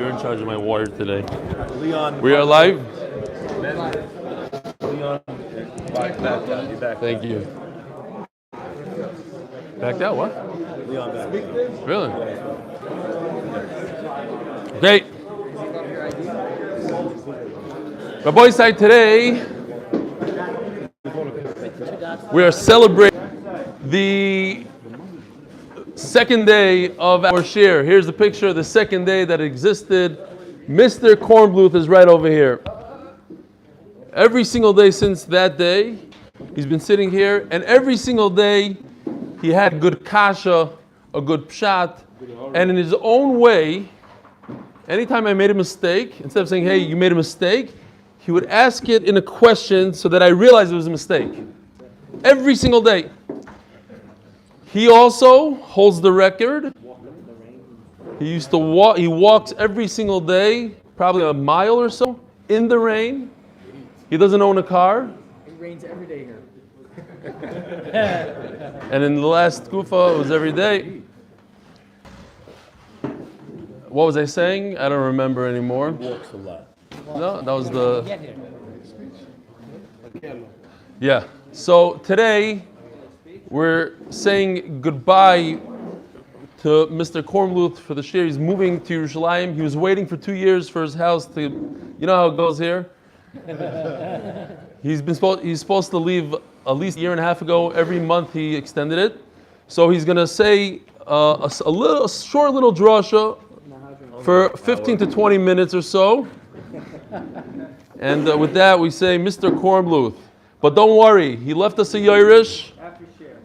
You're in charge of my water today. Leon. We are live? Leon, back out. You're back. Thank you. Backed out, what? Leon, back. Really? Okay. Rabbi Isai, today we are celebrating the second day of our share. Here's the picture of the second day that existed. Mr. Kornbluth is right over here. Every single day since that day, he's been sitting here, and every single day he had good kasha, a good pshat, and in his own way, anytime I made a mistake, instead of saying, hey, you made a mistake, he would ask it in a question so that I realized it was a mistake. Every single day. He also holds the record. He used to walk. He walks every single day, probably a mile or so, in the rain. He doesn't own a car. It rains every day here. And in the last kufa, it was every day. What was I saying? I don't remember anymore. Walks a lot. No, that was the... Yeah. So today, we're saying goodbye to Mr. Kornbluth for the share. He's moving to Yerushalayim. He was waiting for 2 years for his house to... You know how it goes here? He's supposed to leave at least a year and a half ago. Every month he extended it. So he's going to say a short little drasha for 15 to 20 minutes or so. And with that we say, Mr. Kornbluth. But don't worry, he left us a Yairish.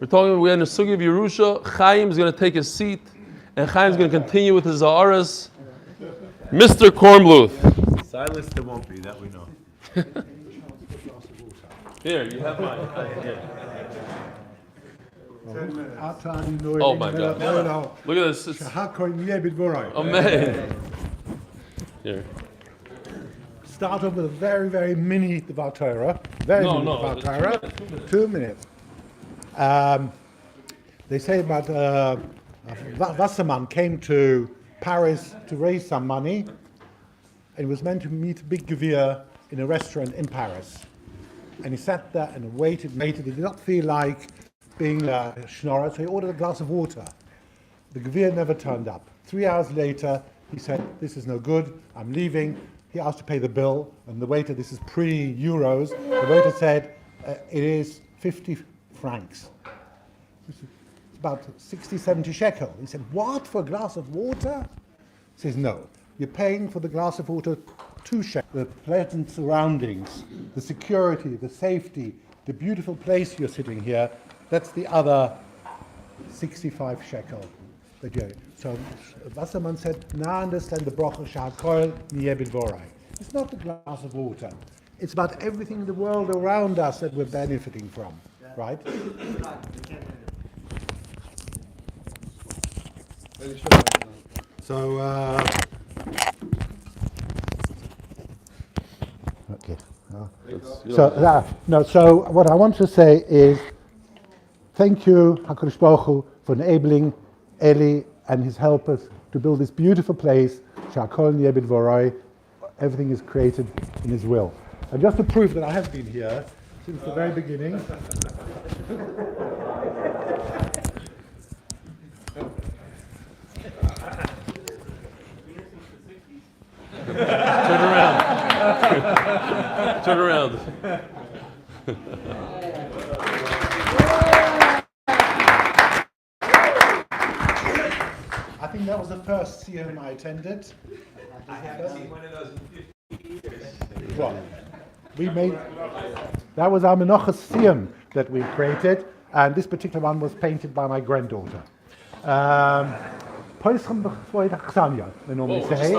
We're in the Sugi of Yerusha. Chaim is going to take his seat, and Chaim is going to continue with his Za'aras. Mr. Kornbluth. Silas, there won't be, that we know. Here, you have mine. Here. Oh my God. Look at this. It's amazing. Here. Start off with a very, very mini Dvar Torah. Very mini Dvar Torah. 2 minutes. They say about Wasserman came to Paris to raise some money, and he was meant to meet a big Gevir in a restaurant in Paris. And he sat there and waited. He did not feel like being a schnorrer, so he ordered a glass of water. The Gevir never turned up. 3 hours later, he said, this is no good, I'm leaving. He asked to pay the bill, and the waiter, this is pre-Euros, the waiter said, it is 50 francs. It's about 60, 70 shekel. He said, what, for a glass of water? He says, no, you're paying for the glass of water 2 shekel. The pleasant surroundings, the security, the safety, the beautiful place you're sitting here, that's the other 65 shekel. So Wasserman said, now I understand the bracha sha'akol niyeh b'dvorai. It's not the glass of water. It's about everything in the world around us that we're benefiting from, right? So, okay. So what I want to say is, thank you, HaKadosh Baruch Hu, for enabling Eli and his helpers to build this beautiful place. Sha'akol niyeh b'dvorai. Everything is created in his will. And just to prove that I have been here since the very beginning. Turn around. Turn around. I think that was the first CM I attended. I haven't seen one of those in 50 years. Well, that was our Menachos Siyam that we created, and this particular one was painted by my granddaughter. They normally say.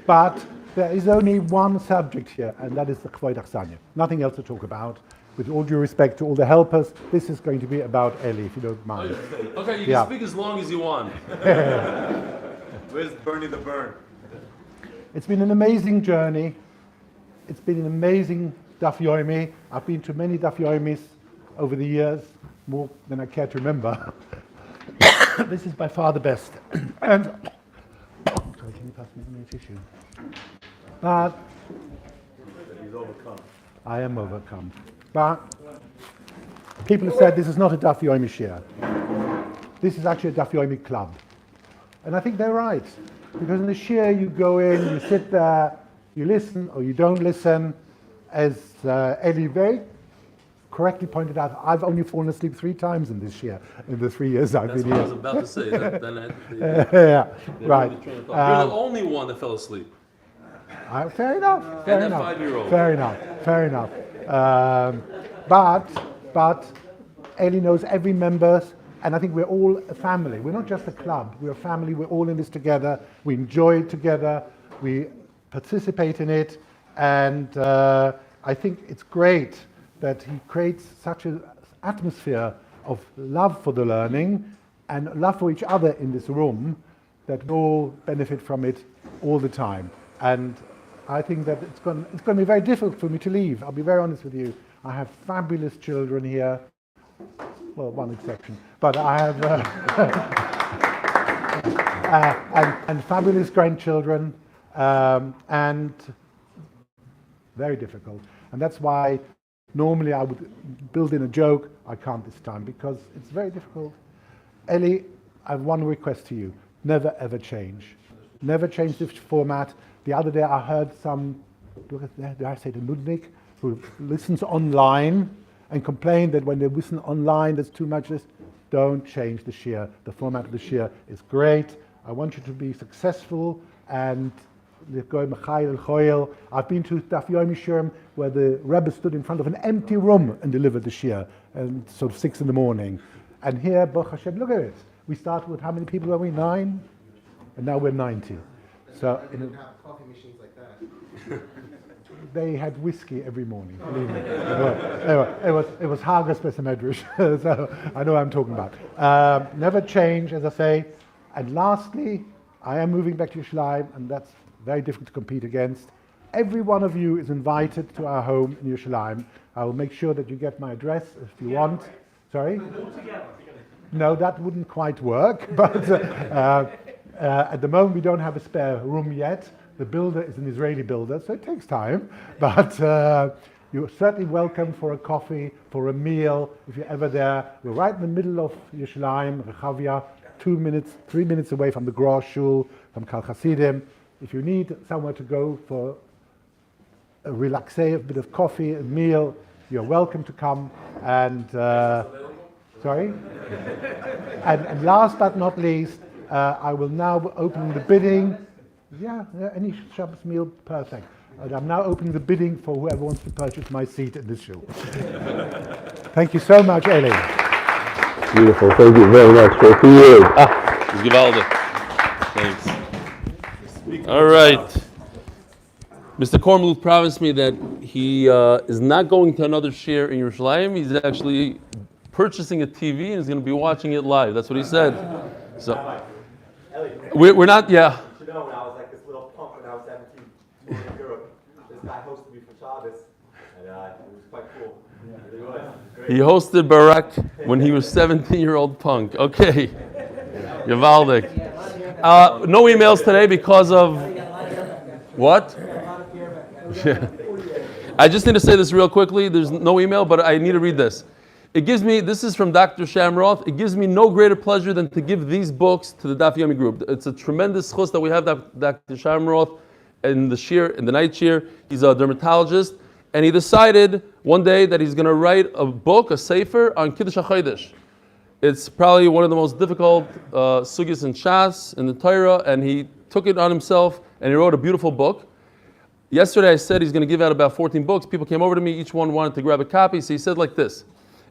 But there is only one subject here, and that is the Kvoid Achsanya. Nothing else to talk about. With all due respect to all the helpers, this is going to be about Eli, if you don't mind. Okay, you can speak as long as you want. Where's Bernie the Burn? It's been an amazing journey. It's been an amazing Daf Yomi. I've been to many Daf Yomis over the years, more than I care to remember. this is by far the best. And sorry, can you pass me a tissue? But He's overcome. I am overcome. But people have said this is not a Daf Yomi shir. This is actually a Daf Yomi club. And I think they're right. Because in the shir you go in, you sit there, you listen or you don't listen. As Eli very correctly pointed out, I've only fallen asleep 3 times in this year, in the 3 years I've That's been what I here. was about to say. Yeah, right. You're the only one that fell asleep. Fair enough. Fair And that enough. 5-year-old. Fair enough. But Eli knows every member, and I think we're all a family. We're not just a club. We're a family. We're all in this together. We enjoy it together. We participate in it, and I think it's great that he creates such an atmosphere of love for the learning and love for each other in this room that we all benefit from it all the time. And I think that it's going to be very difficult for me to leave. I'll be very honest with you. I have fabulous children here. Well, one exception. But I have and fabulous grandchildren, and very difficult. And that's why normally I would build in a joke. I can't this time because it's very difficult. Eli, I have one request to you. Never ever change. Never change this format. The other day I heard some, did I say the Nudnik, who listens online and complained that when they listen online there's too much. Don't change the shir. The format of the shir is great. I want you to be successful and I've been to Daf Yomi Shurim where the Rebbe stood in front of an empty room and delivered the shir, and sort of 6 a.m. And here, Baruch Hashem, look at it. We started with how many people were we? 9? And now we're 90. So they didn't have coffee machines like that. they had whiskey every morning, believe me. It was Hagas Besamedrish, so I know what I'm talking about. Never change, as I say. And lastly, I am moving back to Yerushalayim, and that's very difficult to compete against. Every one of you is invited to our home in Yerushalayim. I will make sure that you get my address if you want. Sorry? No, that wouldn't quite work, but at the moment we don't have a spare room yet. The builder is an Israeli builder, so it takes time, but you're certainly welcome for a coffee, for a meal, if you're ever there. We're right in the middle of Yerushalayim, Rechavia, 3 minutes away from the Grosh Shul, from Kal Hasidim. If you need somewhere to go for a relaxé, a bit of coffee, a meal, you're welcome to come. And sorry? And last but not least, I will now open the bidding. Yeah, any Shabbos meal, perfect. And I'm now opening the bidding for whoever wants to purchase my seat in this show. Thank you so much, Eli. Beautiful. Thank you very much for 2 years. Gewaldig. Thanks. All right. Mr. Kornbluth promised me that he is not going to another share in Yerushalayim. He's actually purchasing a TV and he's going to be watching it live. That's what he said. So we're not, yeah. You know, when I was like this little punk when I was 17, moving to Europe, this guy hosted me for Shabbos, and it was quite cool. It really was. Great. He hosted Barak when he was 17-year-old punk. Okay. Gewaldig. No emails today because of what? Yeah. I just need to say this real quickly. There's no email, but I need to read this. This is from Dr. Shamroth. It gives me no greater pleasure than to give these books to the Daf Yomi group. It's a tremendous chus that we have Dr. Shamroth in the night shir. He's a dermatologist, and he decided one day that he's going to write a book, a sefer, on Kiddush HaChodesh. It's probably one of the most difficult sugyas in Shas, in the Torah, and he took it on himself, and he wrote a beautiful book. Yesterday I said he's going to give out about 14 books. People came over to me, each one wanted to grab a copy, so he said like this: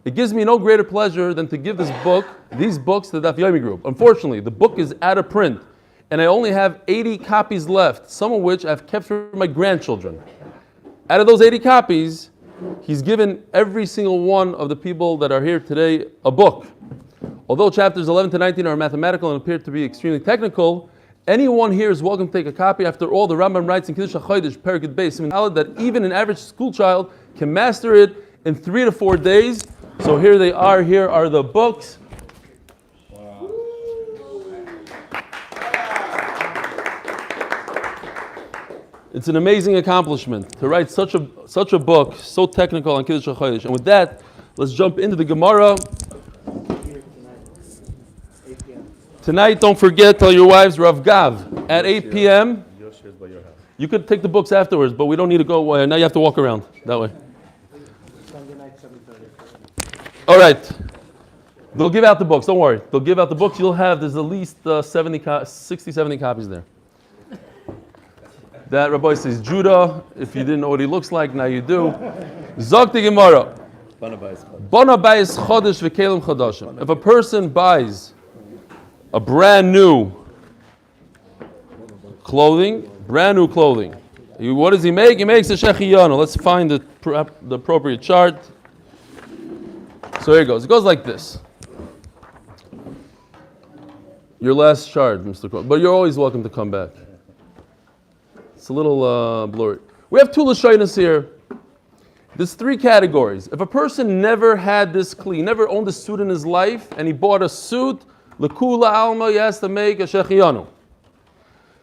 it gives me no greater pleasure than to give these books to the Daf Yomi group. Unfortunately, the book is out of print, and I only have 80 copies left, some of which I've kept for my grandchildren. Out of those 80 copies, he's given every single one of the people that are here today a book. Although chapters 11 to 19 are mathematical and appear to be extremely technical, anyone here is welcome to take a copy. After all, the Rambam writes in Kiddush HaChodesh, Perikut Beis, that even an average school child can master it in 3 to 4 days. So here they are. Here are the books. Wow. It's an amazing accomplishment to write such a book, so technical on Kiddush HaChodesh. And with that, let's jump into the Gemara. Tonight, don't forget, tell your wives, Rav Gav, at 8 p.m. You could take the books afterwards, but we don't need to go away. Now you have to walk around that way. Sunday night, 7:30. All right. They'll give out the books. Don't worry. They'll give out the books. There's at least 70 copies there. That Rabbi says Judah. If you didn't know what he looks like, now you do. Zog the Gemara. Bona bayis chodesh v'kelim chodashim. If a person buys a brand new clothing, what does he make? He makes a shechiyano. Let's find the appropriate chart. So here it goes. It goes like this. Your last chart, Mr. Cole. But you're always welcome to come back. It's a little blurry. We have two lashonos here. There's three categories. If a person never had this kli, never owned a suit in his life, and he bought a suit, lekula alma, he has to make a shechiyanu.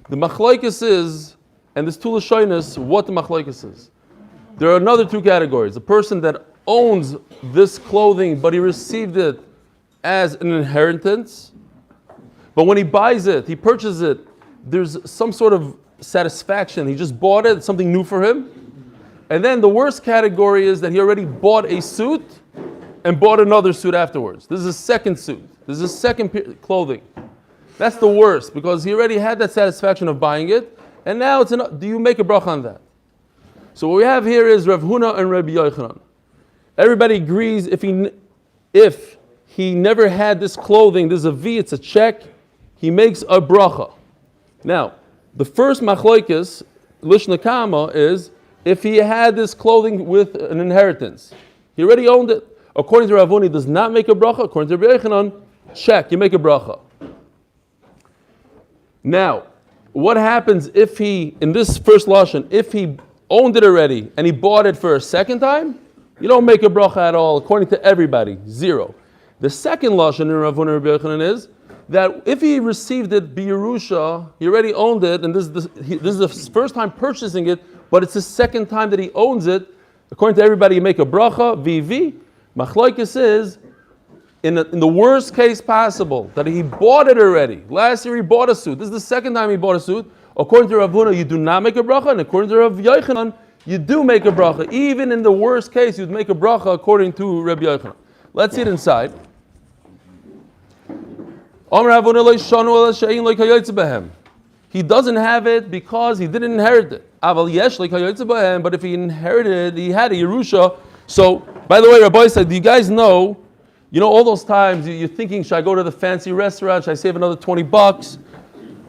The machlokes is, and there's two lashonos, what the machlokes is. There are another two categories. A person that owns this clothing, but he received it as an inheritance. But when he buys it, he purchases it, there's some sort of satisfaction. He just bought it, it's something new for him. And then the worst category is that he already bought a suit and bought another suit afterwards. This is a second suit. This is a second clothing. That's the worst because he already had that satisfaction of buying it. And now do you make a bracha on that? So what we have here is Rav Huna and Rabbi Yochanan. Everybody agrees if he never had this clothing, there's a V, it's a check, he makes a bracha. Now, the first machlokes, Lishna Kama, is if he had this clothing with an inheritance. He already owned it. According to Rav Huna, he does not make a bracha. According to Rabbi Yochanan, check, you make a bracha. Now, what happens if he, in this first lashon, if he owned it already and he bought it for a second time? You don't make a bracha at all, according to everybody, zero. The second lashon in Rav Huna and Rabbi Yochanan is that if he received it b'Yerusha, he already owned it, and this is the first time purchasing it, but it's the second time that he owns it. According to everybody, you make a bracha, VV. Machlokes is, in the worst case possible, that he bought it already. Last year he bought a suit. This is the second time he bought a suit. According to Rav Huna, you do not make a bracha, and according to Rav Yochanan, you do make a bracha. Even in the worst case, you'd make a bracha according to Rabbi Yochanan. Let's see it inside. He doesn't have it because he didn't inherit it. But if he inherited, he had a Yerusha. So, by the way, Rabbi said, do you guys know, all those times you're thinking, should I go to the fancy restaurant? Should I save another $20?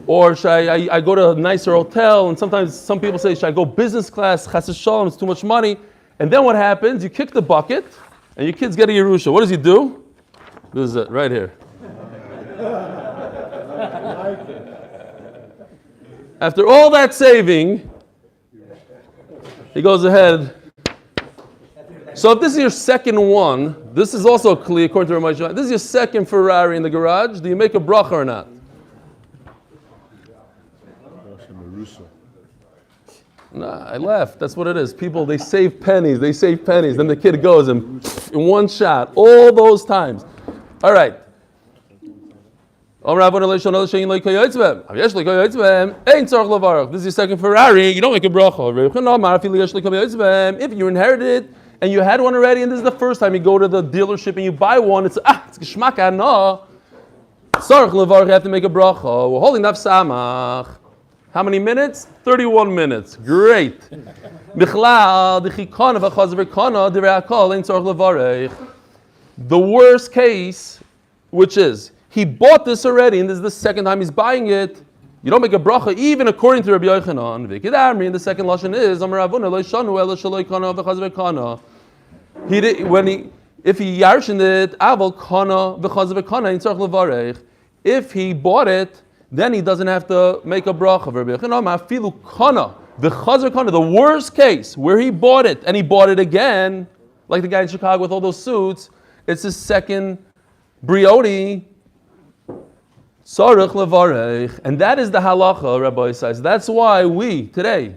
Or should I go to a nicer hotel? And sometimes some people say, should I go business class? Chas v'shalom, it's too much money. And then what happens? You kick the bucket, and your kids get a Yerusha. What does he do? This is it, right here. After all that saving, he goes ahead. So if this is your second one, this is also clear according to Ramay Shah. This is your second Ferrari in the garage. Do you make a bracha or not? Nah, I laughed. That's what it is. People, they save pennies. Then the kid goes and in one shot, all those times. All right. This is your second Ferrari. You don't make a bracha. If you inherited it and you had one already, and this is the first time you go to the dealership and you buy one, it's geschmack no. You have to make a bracha. We're holding Daf Samach. How many minutes? 31 minutes. Great. The worst case, which is, he bought this already, and this is the second time he's buying it. You don't make a bracha, even according to Rabbi Yochanan. And the second lashon is, if he yarshin it, if he bought it, then he doesn't have to make a bracha. The worst case, where he bought it, and he bought it again, like the guy in Chicago with all those suits, it's his second brioni. And that is the halacha, Rabbi says. That's why we, today,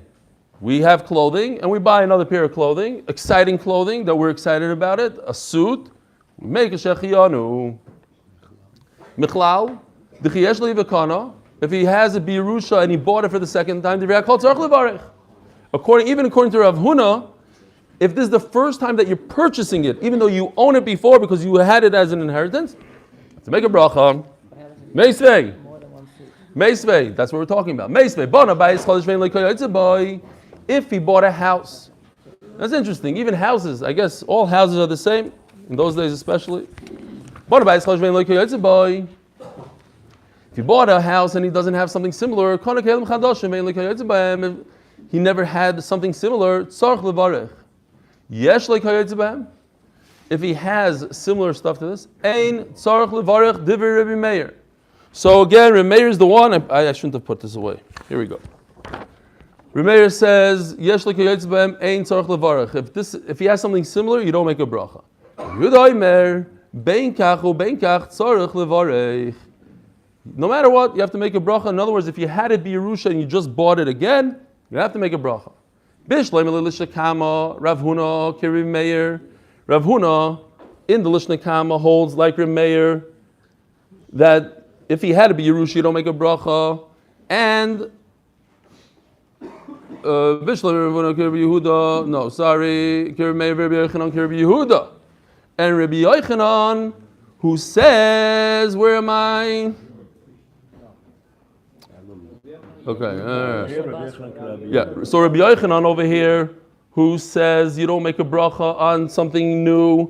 We have clothing and we buy another pair of clothing, exciting clothing that we're excited about it, a suit. We make a shechiyanu. Michlal, the chiyesh leivakana. If he has a birusha and he bought it for the second time, even according to Rav Huna, if this is the first time that you're purchasing it, even though you own it before because you had it as an inheritance, to make a bracha, meisvei, that's what we're talking about. Meisvei, bona bayis cholish vein lekoyotzaboy. If he bought a house, that's interesting. Even houses, I guess all houses are the same in those days, especially. Bona bayis cholish vein lekoyotzaboy. If he bought a house and he doesn't have something similar, he never had something similar, tzarich levarech. Yesh lekoyotzaboy. If he has similar stuff to this, ein tzarich levarech divrei Rabbi Meir. So again, Rabbi Meir is the one. I shouldn't have put this away. Here we go. Rabbi Meir says, "Yesh lekoyotzaboy ein tzarich levarech." If he has something similar, you don't make a bracha. Yehuda Omer bein kach ubein kach tzarich levarech. No matter what, you have to make a bracha. In other words, if you had it be Yerusha and you just bought it again, you have to make a bracha. Bishleim l'lishakama Rav Huna kiri Meir. Rav Huna in the Lishna Kama holds like Rav Meir that if he had to be Yerusha, you don't make a bracha. And Bishleim Rav Huna kiri Yehuda. No, sorry, kiri Meir Rabbi Yochanan kiri Yehuda. And Rabbi Yochanan who says, where am I? Okay, yeah. So Rabbi Yochanan over here, who says you don't make a bracha on something new,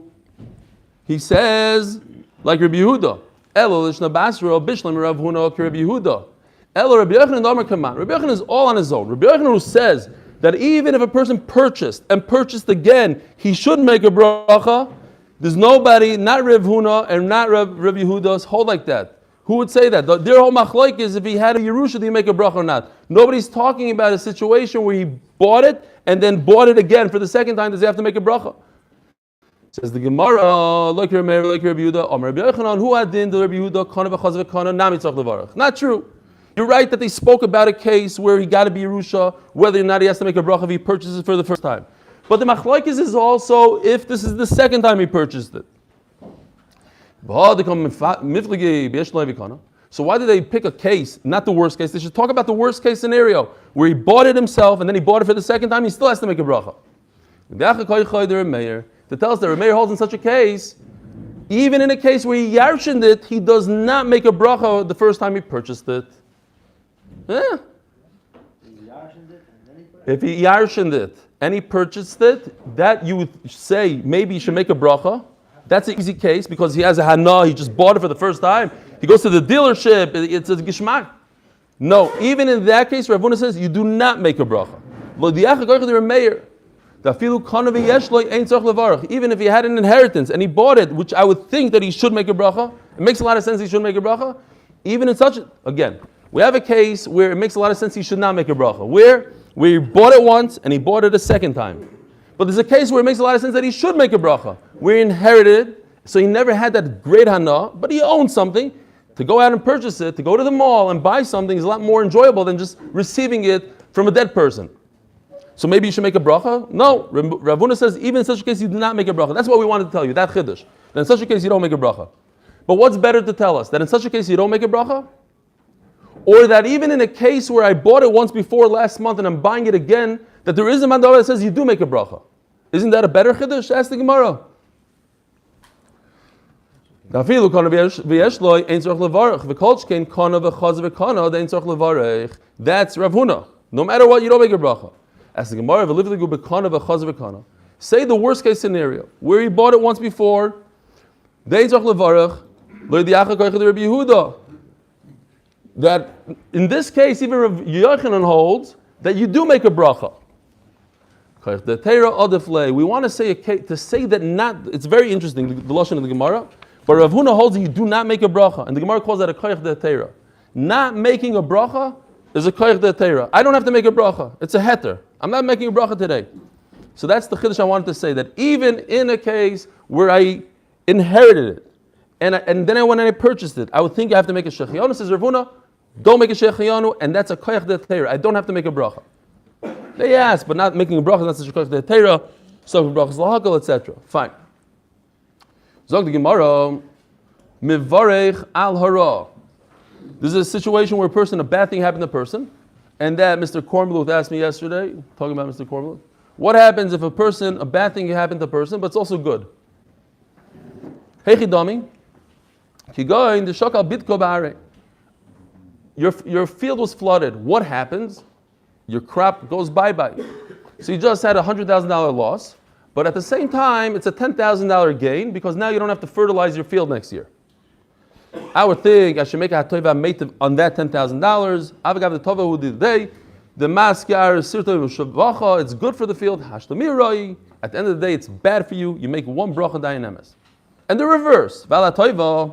he says like Rabbi Yehuda, Elo lishna basra bishlam Rav Huna Rabbi Yehuda. Elo Rabbi Yochanan damar kaman. Rabbi Yochanan is all on his own. Rabbi Yochanan who says that even if a person purchased again, he should make a bracha. There's nobody, not Rav Huna and not Rabbi Yehuda's hold like that. Who would say that? Their whole machlok is if he had a Yerusha, do you make a bracha or not? Nobody's talking about a situation where he bought it and then bought it again for the second time. Does he have to make a bracha? Says the Gemara, like Rabbi Meir, like Rabbi Yehuda, Rabbi Yochanan, who had din the Rabbi Yehuda, kana v'chaz v'kana, nami tzarich levarach. Not true. You're right that they spoke about a case where he got to be Yerusha, whether or not he has to make a bracha if he purchases it for the first time. But the machlok is also if this is the second time he purchased it. So why did they pick a case, not the worst case? They should talk about the worst case scenario, where he bought it himself and then he bought it for the second time, he still has to make a bracha. To tell us that Rabbi Meir holds in such a case, even in a case where he yarshened it, he does not make a bracha the first time he purchased it. If he yarshened it and he purchased it, that you would say maybe you should make a bracha. That's an easy case because he has a hana, he just bought it for the first time. He goes to the dealership, it's a gishmak. No, even in that case, Rav Huna says you do not make a bracha. Even if he had an inheritance and he bought it, which I would think that he should make a bracha, it makes a lot of sense he should make a bracha. Even in such, again, we have a case where it makes a lot of sense he should not make a bracha. Where he bought it once and he bought it a second time. But there's a case where it makes a lot of sense that he should make a bracha. We inherited, so he never had that great hana, but he owned something. To go out and purchase it, to go to the mall and buy something is a lot more enjoyable than just receiving it from a dead person. So maybe you should make a bracha? No. Rav Huna says even in such a case you do not make a bracha. That's what we wanted to tell you, that chiddush. That in such a case you don't make a bracha. But what's better to tell us? That in such a case you don't make a bracha? Or that even in a case where I bought it once before last month and I'm buying it again, that there is a mandala that says you do make a bracha. Isn't that a better chiddush? Ask the Gemara. That's Rav Huna. No matter what, you don't make a bracha. Ask the Gemara. Say the worst case scenario, where he bought it once before, that in this case, even Rav Yochanan holds that you do make a bracha. We want to say that not. It's very interesting the lashon of the Gemara, but Rav Huna holds that you do not make a bracha, and the Gemara calls that a koyach de teira. Not making a bracha is a koyach de teira. I don't have to make a bracha. It's a heter. I'm not making a bracha today. So that's the chiddush I wanted to say, that even in a case where I inherited it, and then I went and I purchased it, I would think I have to make a shechiyanu. Says Rav Huna, don't make a shechiyanu, and that's a koyach de teira. I don't have to make a bracha. They ask, but not making a bracha, not such a question. The Torah, so brachas lahakal, etc. Fine. Zog the Gemara, mivarech al hara. This is a situation where a bad thing happened to a person, and that Mr. Kornbluth asked me yesterday, talking about Mr. Kornbluth. What happens if a bad thing happened to a person, but it's also good? Hey chidami, kigoin the shakal bitko ba'arei. Your field was flooded. What happens? Your crop goes bye-bye. So you just had a $100,000 loss, but at the same time, it's a $10,000 gain because now you don't have to fertilize your field next year. I would think I should make a hatoiva meitiv on that $10,000. Avagav the tova who did the day, the maskar sirtoi v'shavacha. It's good for the field. Hashtamiroi. At the end of the day, it's bad for you. You make one bracha dayan emes. And the reverse, vala toiva.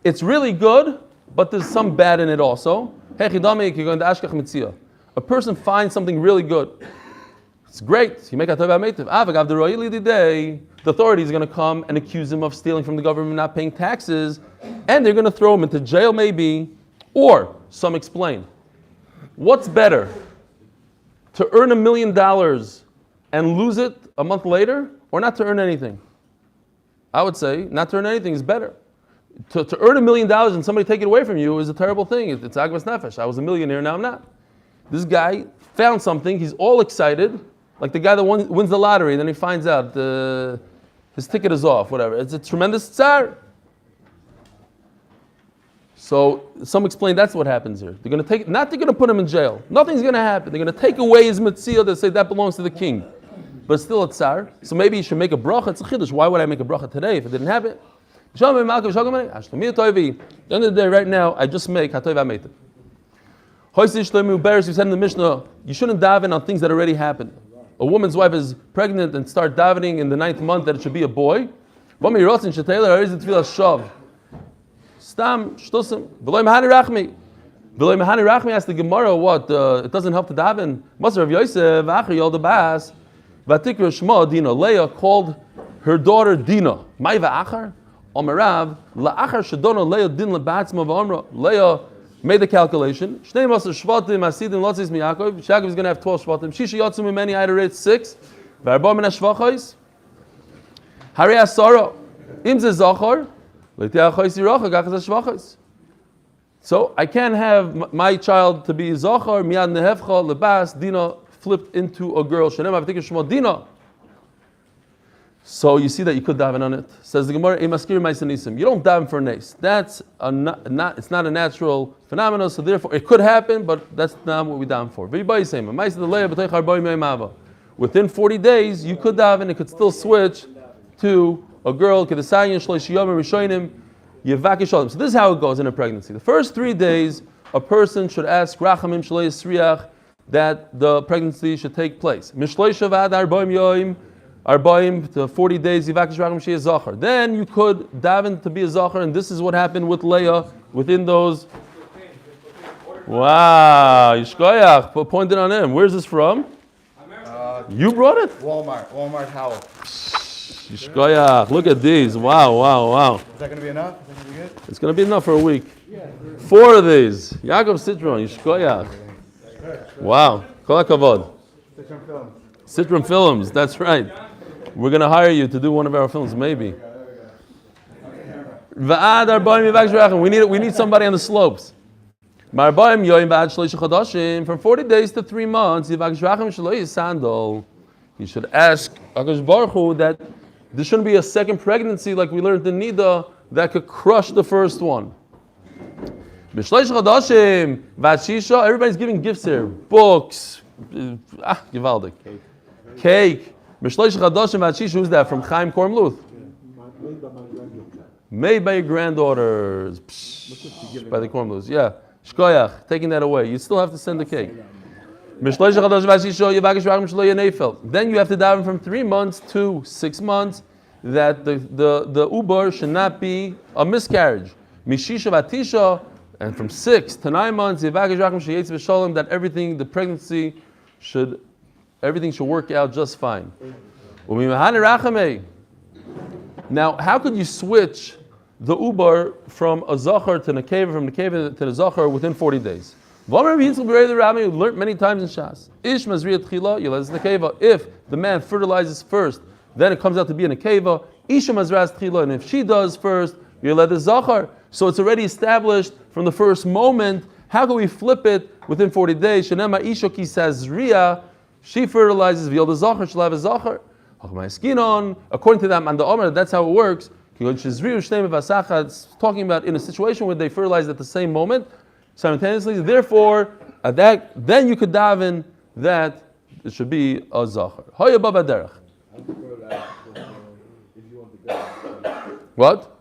It's really good, but there's some bad in it also. A person finds something really good. It's great. You make a tova meitiv. Avagav the roili the day. The authority is going to come and accuse him of stealing from the government, not paying taxes, and they're going to throw him into jail maybe, or some explain. What's better? To earn $1 million and lose it a month later, or not to earn anything? I would say not to earn anything is better. To earn $1 million and somebody take it away from you is a terrible thing. It's agmas nefesh. I was a millionaire, now I'm not. This guy found something, he's all excited, like the guy that wins the lottery, and then he finds out his ticket is off, whatever. It's a tremendous tsar. So some explain that's what happens here. They're going to they're going to put him in jail. Nothing's going to happen. They're going to take away his mitzvah. They say that belongs to the king, but it's still a tsar. So maybe you should make a bracha. It's a chiddush. Why would I make a bracha today if it didn't happen? At the end of the day, right now, I just make hatoiva meitiv. We said in the Mishnah, you shouldn't daven on things that already happened. A woman's wife is pregnant and start davening in the 9th month that it should be a boy. Stam shtusim. V'loy mahani rachmi. V'loy mahani rachmi asked the Gemara, what? It doesn't help to daven. Maser of Yosef, Acher Yolda Bas, Vatikra Shma Dina. Leah called her daughter Dina. Ma'va Acher? Omerav, La'acher Shadona Leah Din Lebatzma V'omra. Leah made the calculation. Shnei Maser Shvatim Asidim Lotzis Miyakov. Yaakov is going to have 12 Shvatim. Shisha Yotzim Mimeni, I had to rate 6. V'arba Min HaShvachos. Hari Asara. Im Ze Zachar. So I can't have my child to be Zachar, Miyad Nehevcha, Lebas, Dina flipped into a girl. Shenem Avtik Shema Dina. So you see that you could daven on it. Says the Gemara, Emaskir Maisanisim. You don't daven for a nace. It's not a natural phenomenon, so therefore it could happen, but that's not what we daven for. Within 40 days, you could daven, it could still switch to a girl. So this is how it goes in a pregnancy. The first 3 days, a person should ask Rachamim Shalei Yisriach that the pregnancy should take place. Mishlei Shavad Arbaim Yoim. Arbaim to 40 days, Yivakish Racham Shei Zachar. Then you could daven to be a Zachar, and this is what happened with Leah within those. Wow, Yishkoyach, pointed on him. Where's this from? You brought it? Walmart Howell. Yishkoyach, look at these. Wow. Is that going to be enough? Is that going to be good? It's going to be enough for a week. 4 of these. Yaakov Citron, Yishkoyach. Wow, Kol HaKavod. Citron Films, that's right. We're going to hire you to do one of our films, maybe. We need somebody on the slopes. From 40 days to 3 months, you should ask Akash Baruch Hu that there shouldn't be a second pregnancy like we learned in Nida that could crush the first one. Everybody's giving gifts here. Books. Gewaldig. Cake. Who's that? From Chaim Kornbluth. Made by your granddaughters. By the Kornbluths. Yeah. Shkoyach. Taking that away. You still have to send the cake. Then you have to daven from 3 months to 6 months that the uber should not be a miscarriage. Mishisha vatisha, and from 6 to 9 months that everything, the pregnancy everything should work out just fine. Now, how could you switch the uber from a zachar to nekeva, from nekeva to the zachar within 40 days? V'amar Rabbi Yitzchak b'rei the Rabbi, we learned many times in Shas. Ish mazriya tchila yilez nekeva. If the man fertilizes first, then it comes out to be a nekeva. Isha mazras tchila, and if she does first, yilez the zachar. So it's already established from the first moment. How can we flip it within 40 days? Shenema isha ki sazriya, she fertilizes v'yil the zachar, she'll have a zachar. According to that, Manda Omer, that's how it works. It's talking about in a situation where they fertilize at the same moment, simultaneously. Therefore, at that, then you could daven that it should be a zachar. Hoya baba derech. What?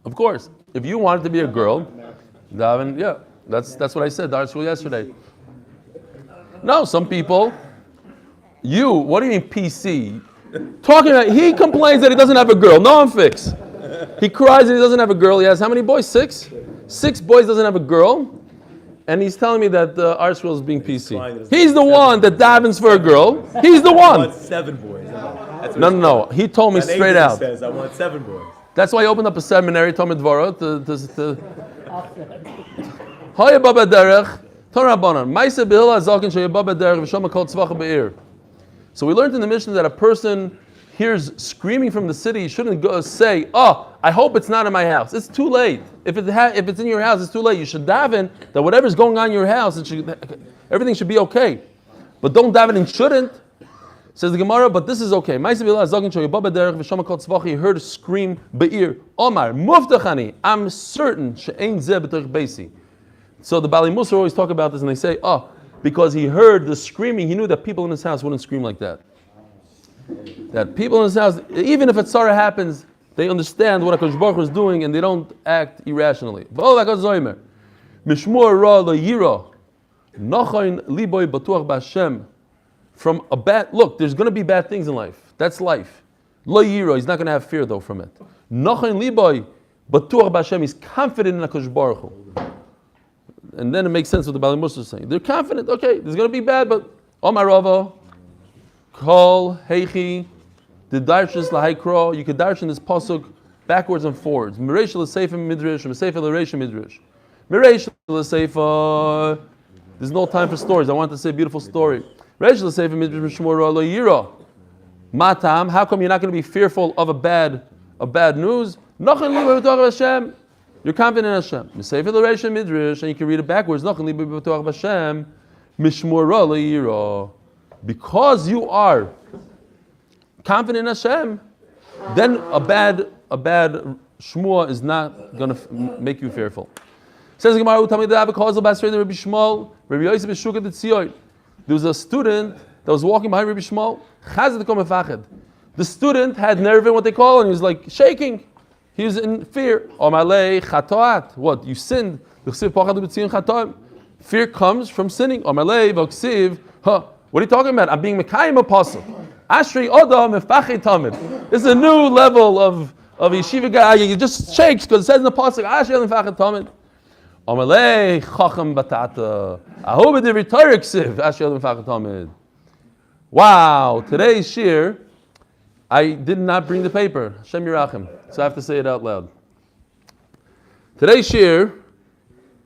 Of course, if you want it to be a girl, daven. Yeah, that's what I said. Dar school yesterday. No, some people. What do you mean PC? Talking about, he complains that he doesn't have a girl. No, I'm fixed. He cries that he doesn't have a girl. He has how many boys? 6? 6 boys, doesn't have a girl. And he's telling me that our school is being PC. He's the one that davens for a girl. He's the one. I want 7 boys. No. He told me straight out. Says, I want 7 boys. That's why he opened up a seminary, Talmud Dvara, to Hoya Baba Derech. So we learned in the Mishnah that a person hears screaming from the city, he shouldn't go say, "Oh, I hope it's not in my house." It's too late. If it's in your house, it's too late. You should daven that whatever's going on in your house, everything should be okay. But don't daven and shouldn't. Says the Gemara, but this is okay. He heard a scream be'ir. Omar, muftachani. I'm certain she'ein zeh b'torch beisi. So the Bali Musa always talk about this, and they say, because he heard the screaming, he knew that people in his house wouldn't scream like that. That people in his house, even if a tzara happens, they understand what HaKadosh Baruch Hu is doing, and they don't act irrationally. From a bad, look, there's going to be bad things in life. That's life. Lo yiro, he's not going to have fear though from it. Nochain liboy batuach b'Hashem, he's confident in HaKadosh Baruch Hu. And then it makes sense what the Bali Musa is saying. They're confident, okay, there's going to be bad, but Omar Rava, Kol, Heichi, the Darshis Lahaikro, you could darshan this pasuk backwards and forwards. Mereish l'seifa midrash, Meseifa l'reish midrash. Mereish l'seifa, there's no time for stories. I want to say a beautiful story. Mereish l'seifa midrash mishmor lo yira. Matam, how come you're not going to be fearful of a bad news? Nochin li b'torach Hashem. You're confident in Hashem. Meseifa l'reish midrash, and you can read it backwards. Nochin li b'torach Hashem mishmor lo yira. Because you are confident in Hashem, then a bad shmua is not going to make you fearful. Says the Gemara, there was a student that was walking behind Rabbi Shmuel. The student had nerve in what they call, and he was like shaking. He was in fear. What? You sinned. Fear comes from sinning. What are you talking about? I'm being Mekayim Apostle. Ashri Odom Mefachei Tamid. This is a new level of yeshiva guy. You just shakes because it says in the Apostle, Ashri Odom Mefachei Tamid. Amalei Chacham Batata. Ahob Edivri Torah Ksiv. Ashri Odom Mefachei Tamid. Wow, today's shir, I did not bring the paper. Hashem Yirachim. So I have to say it out loud. Today's shir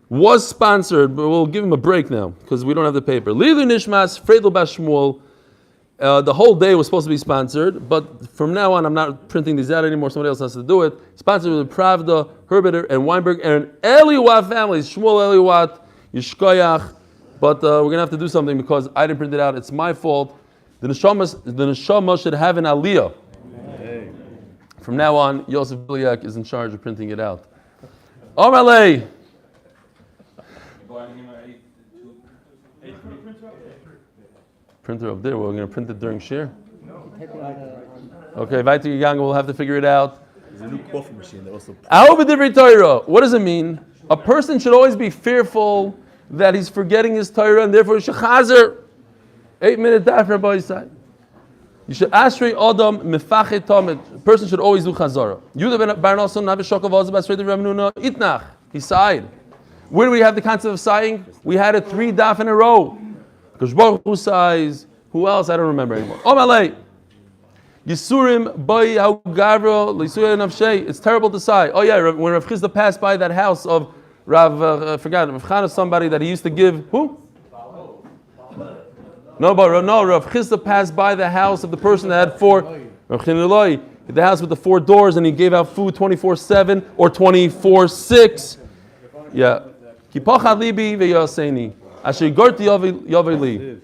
was sponsored, but we'll give him a break now because we don't have the paper. Lilu Nishmas Freidel Bashmuel. The whole day was supposed to be sponsored, but from now on, I'm not printing these out anymore. Somebody else has to do it. Sponsored with Pravda, Herbeter, and Weinberg, and Eliwat families. Shmuel Eliwat, Yishkoyach. But we're gonna have to do something because I didn't print it out. It's my fault. The neshama should have an aliyah. From now on, Yosef Biliak is in charge of printing it out. Omalei. Printer up there. We're going to print it during shir. Okay, weiter gegangen. We'll have to figure it out. There's a new coffee machine that also. What does it mean? A person should always be fearful that he's forgetting his Torah and therefore he should chazer. 8-minute daf Rabbi side. You should ashrei Adam mefachei tamid. A person should always do chazara. Yudah ben Barnason Navishok of Ozabas Redi Ramnuna Itnach. He sighed. Where do we have the concept of sighing? We had it 3 daf in a row. Because Baruch Hu sighs. Who else? I don't remember anymore. Omalei. Yisurim Boy Gavro Lisuya Nafshay. It's terrible to sigh. Oh yeah, when Rav Chisda passed by that house of Rav Chana, somebody that he used to give who? No, Rav Chisda passed by the house of the person that had four. Rav Chineloi, the house with the 4 doors, and he gave out food 24/7 or 24/6. Yeah. Kipachad libi v'yaseni. Asher gorti yaveli.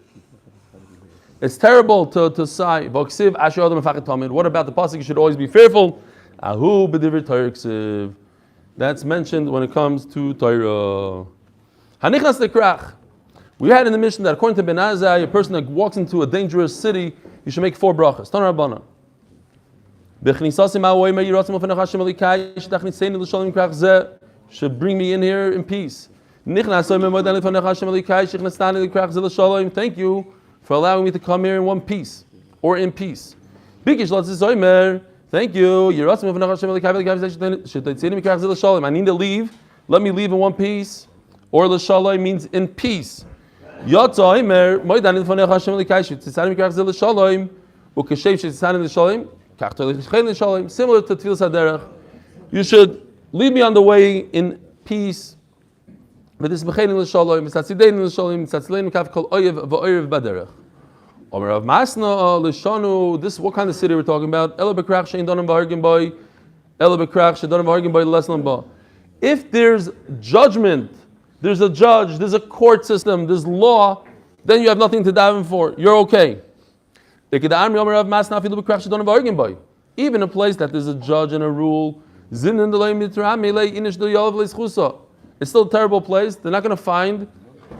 It's terrible to sigh. What about the pasuk? You should always be fearful. Ahu b'divrei Torah ksiv. That's mentioned when it comes to Torah. Hanichas lekrach. We had in the mission that according to Ben Azai, a person that walks into a dangerous city, you should make 4 brachas. Tana Rabbana. Should bring me in here in peace. Thank you for allowing me to come here in one piece or in peace. Thank you. I need to leave. Let me leave in one piece. Or l'shalom means in peace. Similar to Tfilas HaDerech. You should lead me on the way in peace. This what kind of city we're talking about? If there's judgment, there's a judge, there's a court system, there's law, then you have nothing to daven for. You're okay. Even a place that there's a judge and a rule, it's still a terrible place. They're not going to find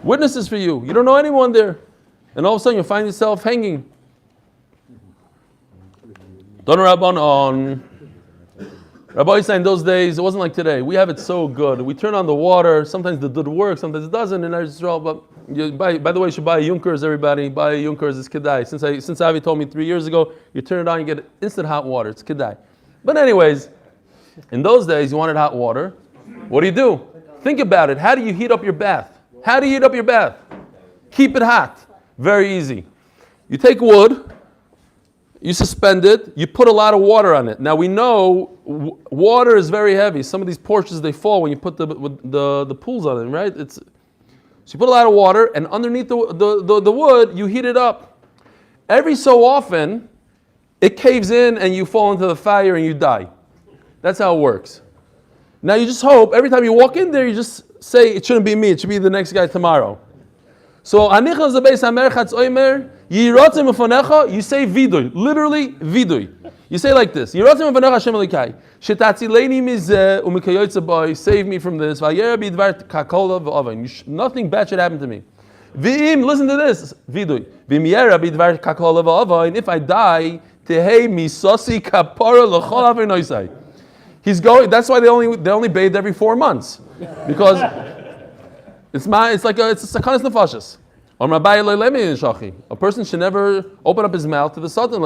witnesses for you. You don't know anyone there. And all of a sudden you find yourself hanging. Rabbi said in those days, it wasn't like today. We have it so good. We turn on the water. Sometimes the dud works, sometimes it doesn't. And but by the way, you should buy a Junkers, everybody. Buy a Junkers, it's kedai. Since Avi told me 3 years ago, you turn it on, you get instant hot water. It's kedai. But anyways, in those days, you wanted hot water. What do? Think about it. How do you heat up your bath? Keep it hot. Very easy. You take wood, you suspend it, you put a lot of water on it. Now we know water is very heavy. Some of these porches, they fall when you put the pools on them, right? So you put a lot of water, and underneath the wood, you heat it up. Every so often, it caves in and you fall into the fire and you die. That's how it works. Now you just hope, every time you walk in there, you just say, it shouldn't be me, it should be the next guy tomorrow. So, you say vidui, literally vidui. You say like this, save me from this, nothing bad should happen to me. Listen to this, vidui. If I die, he's going. That's why they only bathe every 4 months, because it's like a sakanas nefashis. A person should never open up his mouth to the Satan.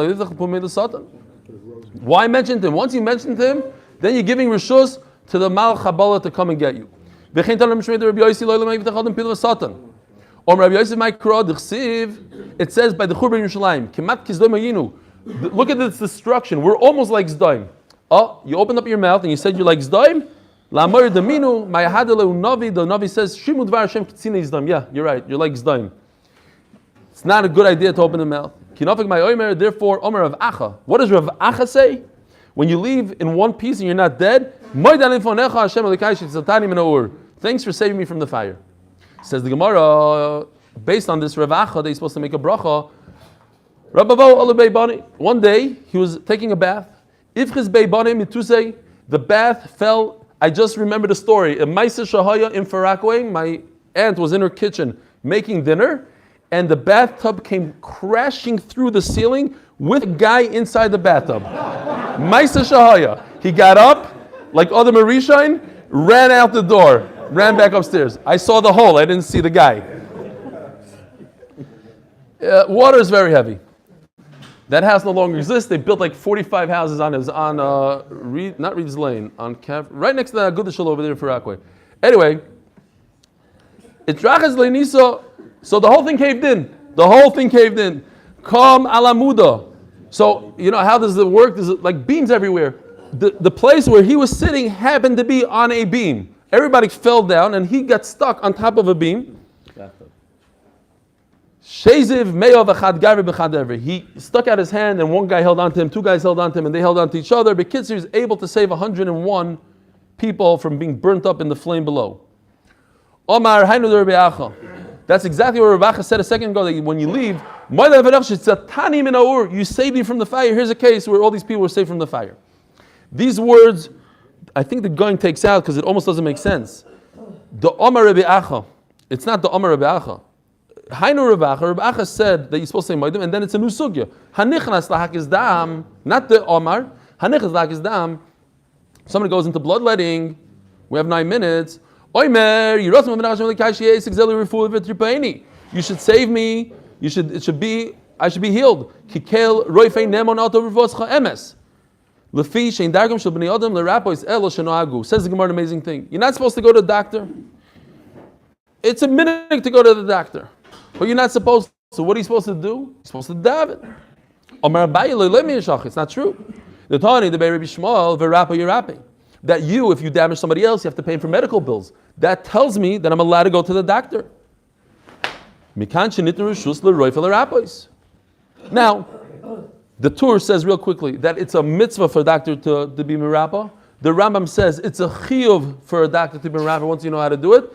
Why mention him? Once you mentioned him, then you're giving rishus to the Mal Chabala to come and get you. It says by the Churban Yerushalayim, look at this destruction. We're almost like Zdaim. Oh, you opened up your mouth and you said you're like Zdaim? The Navi says, Shimud var Hashem kitzine Zdaim. Yeah, you're right. You're like Zdaim. It's not a good idea to open the mouth. Therefore, Omer Rav Acha. What does Rav Acha say? When you leave in one piece and you're not dead, thanks for saving me from the fire. Says the Gemara, based on this Rav Acha, they're supposed to make a bracha. One day, he was taking a bath. The bath fell. I just remembered a story. A Maisa Shahaya in Farakwe, my aunt was in her kitchen making dinner, and the bathtub came crashing through the ceiling with a guy inside the bathtub. Maisa Shahaya. He got up, like other Marishain, ran out the door, ran back upstairs. I saw the hole, I didn't see the guy. Water is very heavy. That house no longer exists. They built like 45 houses on not Reed's Lane, right next to the Agudashal over there in Farakwe. Anyway, it's Rachas Leiniso. So the whole thing caved in. Come alamuda. So, how does it work? There's like beams everywhere. The place where he was sitting happened to be on a beam. Everybody fell down and he got stuck on top of a beam. Sheziv me'ov echad gaver b'chad ever. He stuck out his hand and one guy held on to him, two guys held on to him, and they held on to each other. But Kitzur is able to save 101 people from being burnt up in the flame below. Omar hainu Rabbi Acha. That's exactly what Rabbi Acha said a second ago, that when you leave, you saved me from the fire. Here's a case where all these people were saved from the fire. These words, I think the going takes out because it almost doesn't make sense. The Omar Rabbi Acha. It's not the Omar Rabbi Acha. Hainu Rabbi Acha said that you're supposed to say Moedim, and then it's a new sugya. Hanichnas lahakis dam, not the Omar. Hanichnas lahakis dam. Somebody goes into bloodletting. We have 9 minutes. Oimer, you should save me. I should be healed. Kikel roifei nemon alto rivoscha emes. Lefi shein dargam shel bnei adam lerapois elo shenoagu. Says the Gemara, an amazing thing. You're not supposed to go to the doctor. It's a minute to go to the doctor, but you're not supposed to. So what are you supposed to do? You're supposed to daven. Omar Abaye let me yishach. It's not true. The Tani the Rabbi Shmuel v'rapa yirapi. That if you damage somebody else, you have to pay for medical bills. That tells me that I'm allowed to go to the doctor. Now, the Tur says real quickly that it's a mitzvah for a doctor to be mirapa. The Rambam says it's a chiyuv for a doctor to be mirapa once you know how to do it.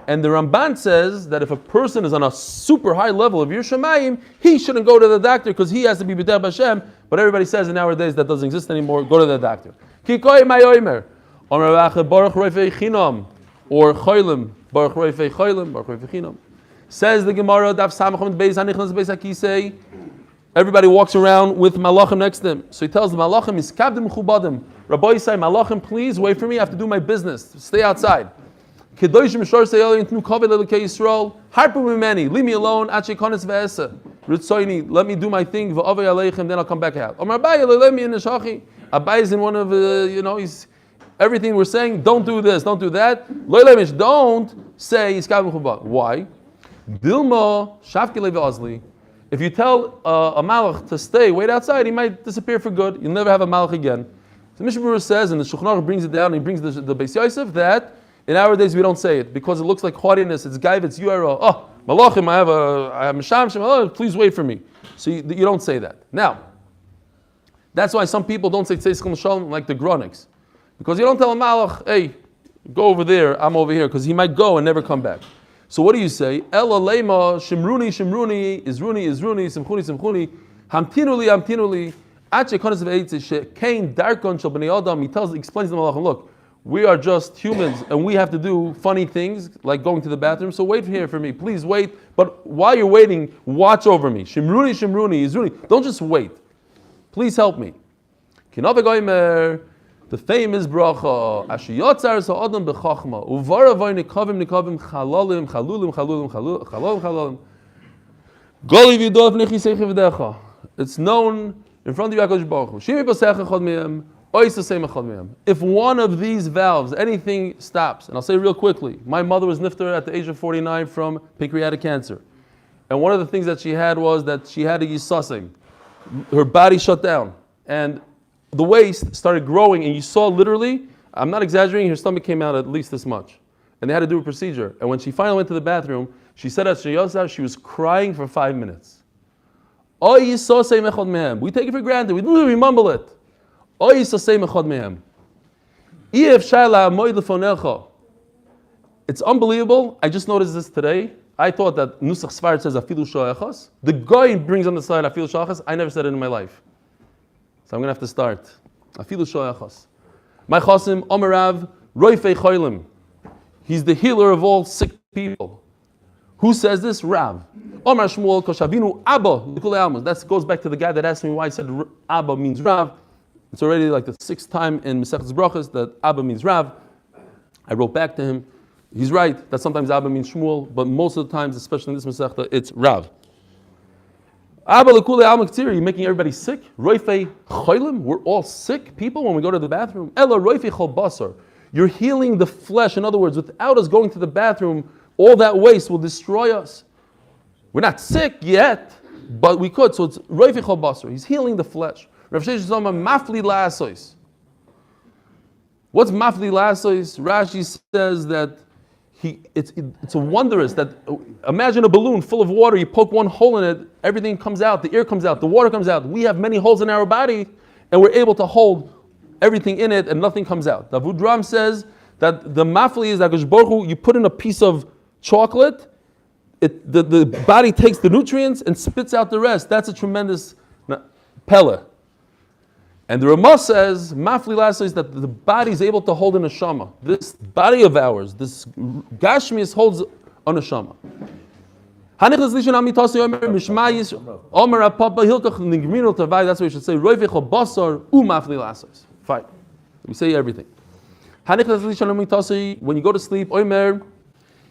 And the Ramban says that if a person is on a super high level of Yerushalayim, he shouldn't go to the doctor because he has to be b'der b'Hashem. But everybody says in nowadays that doesn't exist anymore. Go to the doctor. Kikoy mayomer. Or Baruch Roifei Chinam, or Cholim, Baruch Roifei Cholim, Baruch Roifei Chinam. Says the Gemara, Daf Samachim Beis Hanichnas Beis Hakisei. Everybody walks around with malachim next to them. So he tells the malachim, Iskabdim Chubadim. Rabbi Yisai, malachim, please wait for me. I have to do my business. Stay outside. Kedoshim Shor Seyeli Intnu Kovet Lelukei Yisrael. Harpu Mimeni. Leave me alone. Ache Konis Ve'esa. Ritzoini. Let me do my thing. V'Avei Aleichem. Then I'll come back out. Omar Abaye let me in the shachi. Abaye is in one of he's. Everything we're saying, don't do this, don't do that. Don't say Iskab Chuba. Why? Dilma Shafki Levi Ozli. If you tell a malach to stay, wait outside, he might disappear for good. You'll never have a malach again. So Mishnah Berurah says, and the Shulchan Aruch brings it down, and he brings the Beis Yosef, that in our days we don't say it because it looks like haughtiness. It's gaiv, it's URL. Oh, malachim, I have a sham. Oh, please wait for me. So you don't say that. Now, that's why some people don't say Tzeischel Shalom like the Gronics. Because you don't tell a malach, hey, go over there, I'm over here, because he might go and never come back. So what do you say? Ela lema, shimruni, shimruni, izruni, izruni, simchuni, simchuni, hamtinuli, hamtinuli, ache konas ve'etze, she'kein darkon shel b'nei adam. He explains to the malachim, look, we are just humans, and we have to do funny things, like going to the bathroom, so wait here for me, please wait, but while you're waiting, watch over me. Shimruni, shimruni, izruni, don't just wait. Please help me. Kinove goimer, the famous bracha, Ashiyotzar sa'adam b'chachma, uvaravoy nikavim nikavim chalalim, chalulim, chalulim, chalulim, chalulim. Goli v'yidov nechisei chivdecha. It's known in front of Yaakov Baruch Hu. Shimi posecha chod me'em, ois asem chod me'em. If one of these valves, anything stops, and I'll say real quickly, my mother was nifter at the age of 49 from pancreatic cancer. And one of the things that she had was that she had a yisasim. Her body shut down. And the waist started growing, and you saw literally, I'm not exaggerating, her stomach came out at least this much. And they had to do a procedure. And when she finally went to the bathroom, she said at Sheyosar, she was crying for 5 minutes. We take it for granted, we mumble it. It's unbelievable. I just noticed this today. I thought that Nusach Sfard says Afilu Sho'echas. The guy brings on the side Afilu Sho'echas. I never said it in my life. So I'm going to have to start. Afilu Sho'echas. My Chosim, Omerav, Roifei Cholim. He's the healer of all sick people. Who says this? Rav. Omar Shmuel Koshavinu Abba. That goes back to the guy that asked me why I said Abba means Rav. It's already like the 6th time in Masechtas Berachos that Abba means Rav. I wrote back to him. He's right that sometimes Abba means Shmuel, but most of the times, especially in this Masechta, it's Rav. Abba l'kulei al maktir, you're making everybody sick. Roifei cholim, we're all sick people when we go to the bathroom. Ela roifei chol basar, you're healing the flesh. In other words, without us going to the bathroom, all that waste will destroy us. We're not sick yet, but we could. So it's roifich basar. He's healing the flesh. Rav Sheshes Zoma mafli la'asois. What's mafli la'asois? Rashi says that it's a wondrous that imagine a balloon full of water. You poke one hole in it, everything comes out. The air comes out. The water comes out. We have many holes in our body, and we're able to hold everything in it, and nothing comes out. The Avudram says that the mafli is that you put in a piece of chocolate. The body takes the nutrients and spits out the rest. That's a tremendous pella. And the Ramah says, mafli lasa is that the body is able to hold an neshama. This body of ours, this gashmius holds a neshama. That's what we should say. Fine. We say everything. When you go to sleep,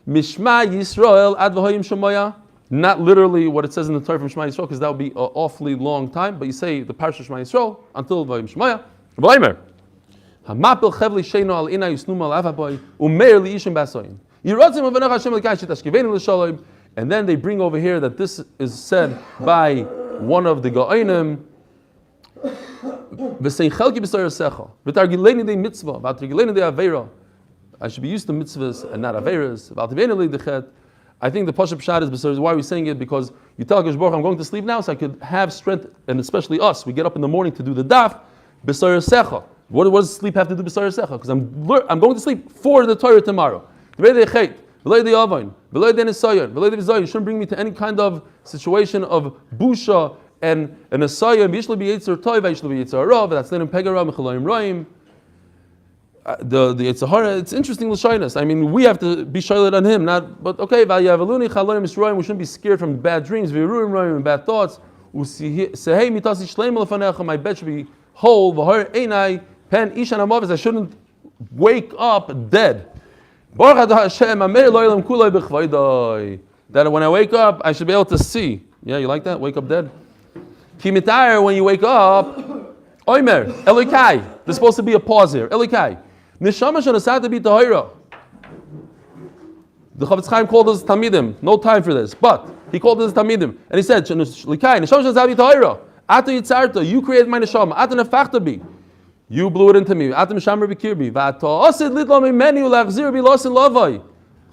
Mishma Yisrael ad v'hoyim shemaya. Not literally what it says in the Torah from Shema Yisrael, because that would be an awfully long time. But you say the parsha Shema Yisrael until v'hoyim shemaya. V'omer hamapil chevli sheino al ina yusnum al avaboy umeir liishim basoyin. Yiratzim uvenach Hashem l'kai shetashkivenu l'shalom. And then they bring over here that this is said by one of the Gaonim. V'sein chelki b'sar yasecha v'targileni de mitzvah v'targileni de aveira. I should be used to mitzvahs and not averas. I think the Pashup Pshat is because why are we saying it? Because you tell Hakadosh Baruch, I'm going to sleep now, so I could have strength, and especially us, we get up in the morning to do the daf. B'sar yasecha. What does sleep have to do b'sar yasecha? Because I'm going to sleep for the Torah tomorrow. You shouldn't bring me to any kind of situation of busha and an asaya. That's then in Pegara Mechalayim Roim. The it's interesting l'shaynas. I mean, we have to be shaylet on him, not. But okay, we shouldn't be scared from bad dreams, and bad thoughts. My bed should be whole. I shouldn't wake up dead. That when I wake up, I should be able to see. Yeah, you like that? Wake up dead. When you wake up, Oimer Elikai. There's supposed to be a pause here. Elikai. Neshama shenasat to be tahira. The Chavetz Chaim called us Tamidim. No time for this, but he called us Tamidim, and he said, "Likai, neshama shenasat to be tahira. Ata yitzarta, you created my neshama. Ata nefachta bi, you blew it into me. Ata mishamar b'kirbi. V'ata osid lidlo mimeni ulachzir bilosin lavai."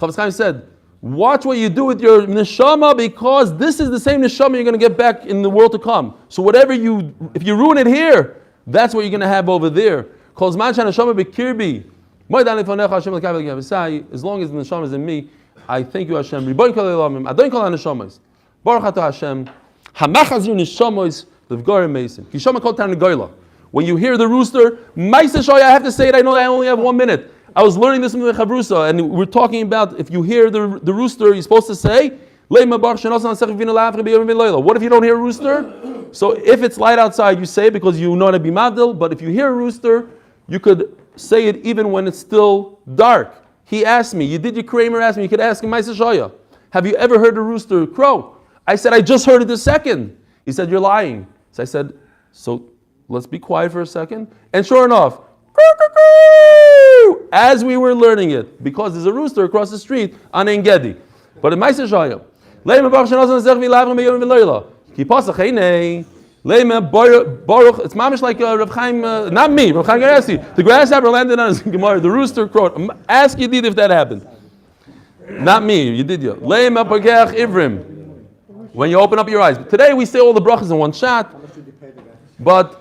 Chavetz Chaim said, "Watch what you do with your neshama, because this is the same neshama you're going to get back in the world to come. So whatever if you ruin it here, that's what you're going to have over there." As long as the neshama is in me, I thank you, Hashem. Baruch atah Hashem. Hamachazir neshamas levgarim mesim. Kishama kol tan negoila. When you hear the rooster, I have to say it. I know I only have 1 minute. I was learning this from the Chavrusa, and we're talking about if you hear the rooster, you're supposed to say, what if you don't hear a rooster? So if it's light outside, you say it because you know how to be mavdil. But if you hear a rooster, you could say it even when it's still dark. He asked me, you did your Kramer ask me, you could ask him, have you ever heard a rooster crow? I said, I just heard it this second. He said, you're lying. So I said, so let's be quiet for a second. And sure enough, as we were learning it, because there's a rooster across the street on Ein Gedi. But in Ma'aseh Shaya, it's mamish like Rav Chaim, not me, Rav Chaim Garasi. The grasshopper landed on his Gemara, the rooster crowed. Ask Yedid if that happened. Not me, you did you. When you open up your eyes. Today we say all the brachas in one shot, but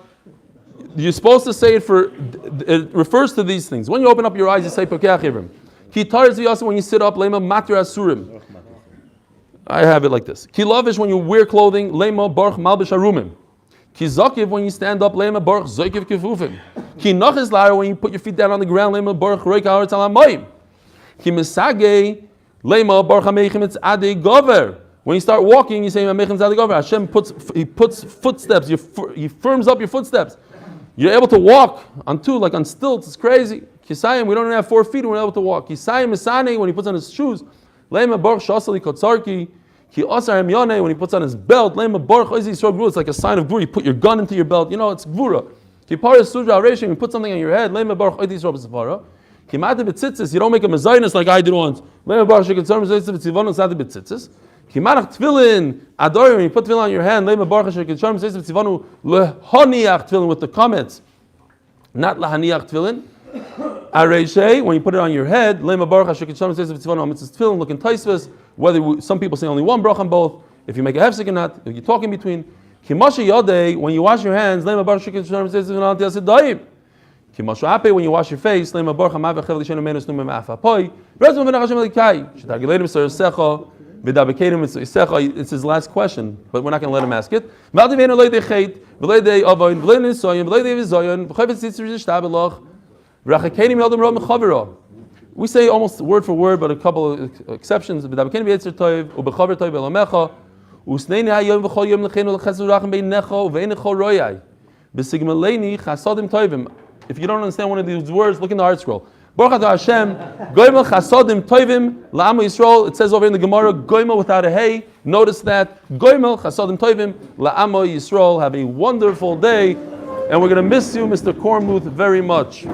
you're supposed to say it refers to these things. When you open up your eyes, you say Pakeach Ivrim. Ki taris v'yasa, when you sit up, lema matir asurim. I have it like this. Ki lavish, when you wear clothing, lema baruch malbish arumim. Ki zakiv, when you stand up, lema baruch zokiv kifufim. Ki nachis lar, when you put your feet down on the ground, lema baruch roik haaretz al hamayim. Ki misagei, lema baruch hameichim etz adei gover. When you start walking, you say hameichim etz adei gover. Hashem puts footsteps. He firms up your footsteps. You're able to walk on two, like on stilts. It's crazy. Kisayim, we don't even have 4 feet, and we're able to walk. Kisayim misane, when he puts on his shoes. Lema baruch shasali kotzarki. Ki asar emyone, when he puts on his belt. Lema baruch oizi yisrael gvura. It's like a sign of gvura. You put your gun into your belt. You know, it's gvura. Ki paris sudra areshim, you put something on your head. Lema baruch oizi yisrael b'safara. Ki mate b'tzitzis, you don't make a mezainis like I did once. Lema baruch shekitzar mezainis b'tzivonos ate b'tzitzis. Kimarach tefillin, ador, when you put tefillin on your hand, lema baruch Hashem k'sharm seis v'tzivanu lehaniach tefillin with the comments, not lahaniach tefillin. Areishay, when you put it on your head, lema baruch Hashem k'sharm seis v'tzivanu amitzvos tefillin, look in taisvus, whether some people say only one bracha on both, if you make a hefsek or not, if you talk in between. Kimasha yodei, when you wash your hands, lema baruch Hashem k'sharm seis v'tzivanu amitzvos Kimasha ape, when you wash your face, lema baruch Hamav v'chev l'shenu menus numem afapoi, rezum v'nach Hashem l'kai, shetagiledim s'arsecha. It's his last question, but we're not going to let him ask it. We say almost word for word, but a couple of exceptions. If you don't understand one of these words, look in the art scroll. Baruch Atah Hashem, Goimel Chasodim Toivim La'amo Yisrael. It says over in the Gemara, Goimel without a hey. Notice that. Goimel Chasodim Toivim La'amo Yisrael. Have a wonderful day. And we're going to miss you, Mr. Kornbluth, very much.